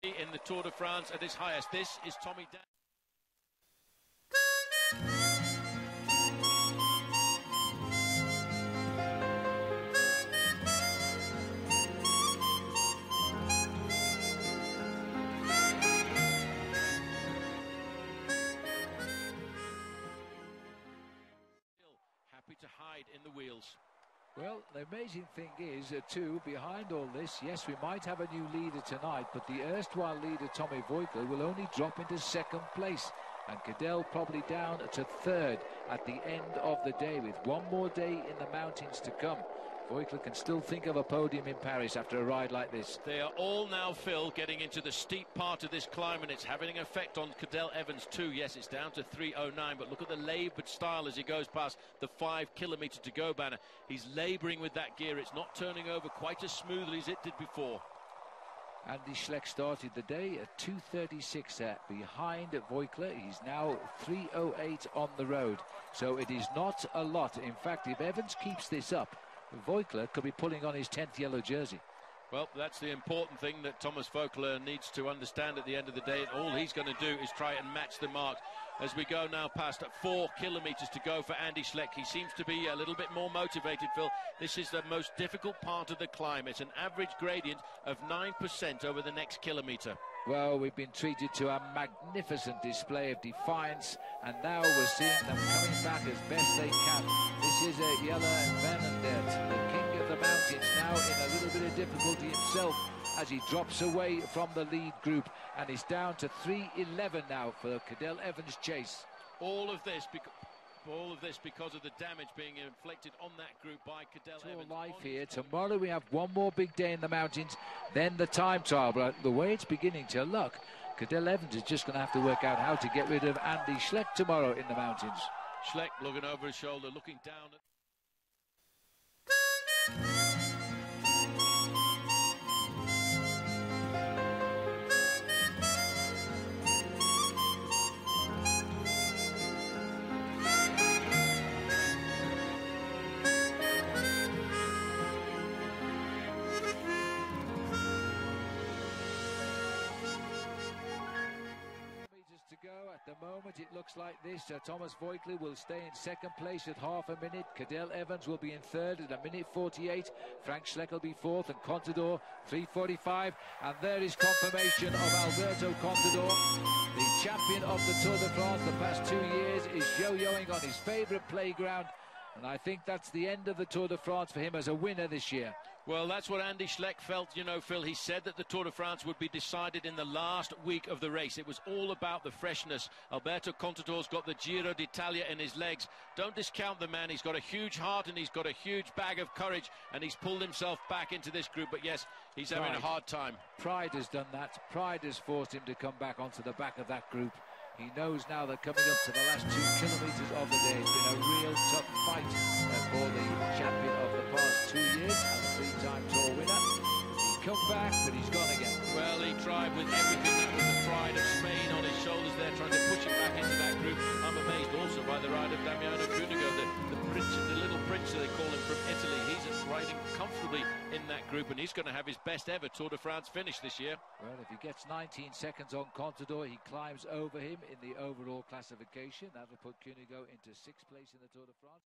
In the Tour de France at its highest. This is Tommy Dan. Happy to hide in the wheels. Well, the amazing thing is, too, behind all this, yes, we might have a new leader tonight, but the erstwhile leader, Tommy Voigtler, will only drop into second place. And Cadel probably down to third at the end of the day, with one more day in the mountains to come. Voigtler can still think of a podium in Paris after a ride like this. They are all now, Phil, getting into the steep part of this climb, and it's having an effect on Cadel Evans too. Yes, it's down to 3:09, but look at the laboured style as he goes past the 5 kilometre to go banner. He's labouring with that gear. It's not turning over quite as smoothly as it did before. Andy Schleck started the day at 2:36 behind Voigtler. He's now 3:08 on the road, so it is not a lot. In fact, if Evans keeps this up, Voigtler could be pulling on his 10th yellow jersey. Well, that's the important thing that Thomas Voigtler needs to understand at the end of the day. All he's going to do is try and match the mark. As we go now past 4 kilometres to go for Andy Schleck. He seems to be a little bit more motivated, Phil. This is the most difficult part of the climb. It's an average gradient of 9% over the next kilometre. Well, we've been treated to a magnificent display of defiance, and now we're seeing them coming back as best they can. This is Jelle Vanendert, the king of the mountains, now in a little bit of difficulty himself as he drops away from the lead group, and is down to 3:11 now for Cadel Evans' chase. All of this because of the damage being inflicted on that group by Cadel Evans. Life here. Tomorrow we have one more big day in the mountains, then the time trial. But the way it's beginning to look, Cadel Evans is just going to have to work out how to get rid of Andy Schleck tomorrow in the mountains. Schleck looking over his shoulder, looking down at... At the moment it looks like this. Thomas Voigtler will stay in second place at half a minute. Cadel Evans will be in third at 1:48. Frank Schleck will be fourth, and Contador 3:45. And there is confirmation of Alberto Contador, the champion of the Tour de France the past 2 years, is yo-yoing on his favourite playground. And I think that's the end of the Tour de France for him as a winner this year. Well, that's what Andy Schleck felt, you know, Phil. He said that the Tour de France would be decided in the last week of the race. It was all about the freshness. Alberto Contador's got the Giro d'Italia in his legs. Don't discount the man. He's got a huge heart and he's got a huge bag of courage, and he's pulled himself back into this group. But yes, he's having a hard time. Pride has done that. Pride has forced him to come back onto the back of that group. He knows now that coming up to the last 2 kilometres of the day has been a real tough fight for the champion of the past 2 years and the 3-time Tour winner. He's come back, but he's gone again. Well, he tried with everything. That was the pride of Spain on his shoulders there, trying to push him back into that group. I'm amazed also by the ride of Damiano Cunego, the prince, the little prince they call him from Italy. He's riding comfortably in that group, and he's going to have his best ever Tour de France finish this year. Well, if he gets 19 seconds on Contador, he climbs over him in the overall classification. That'll put Cunego into 6th place in the Tour de France.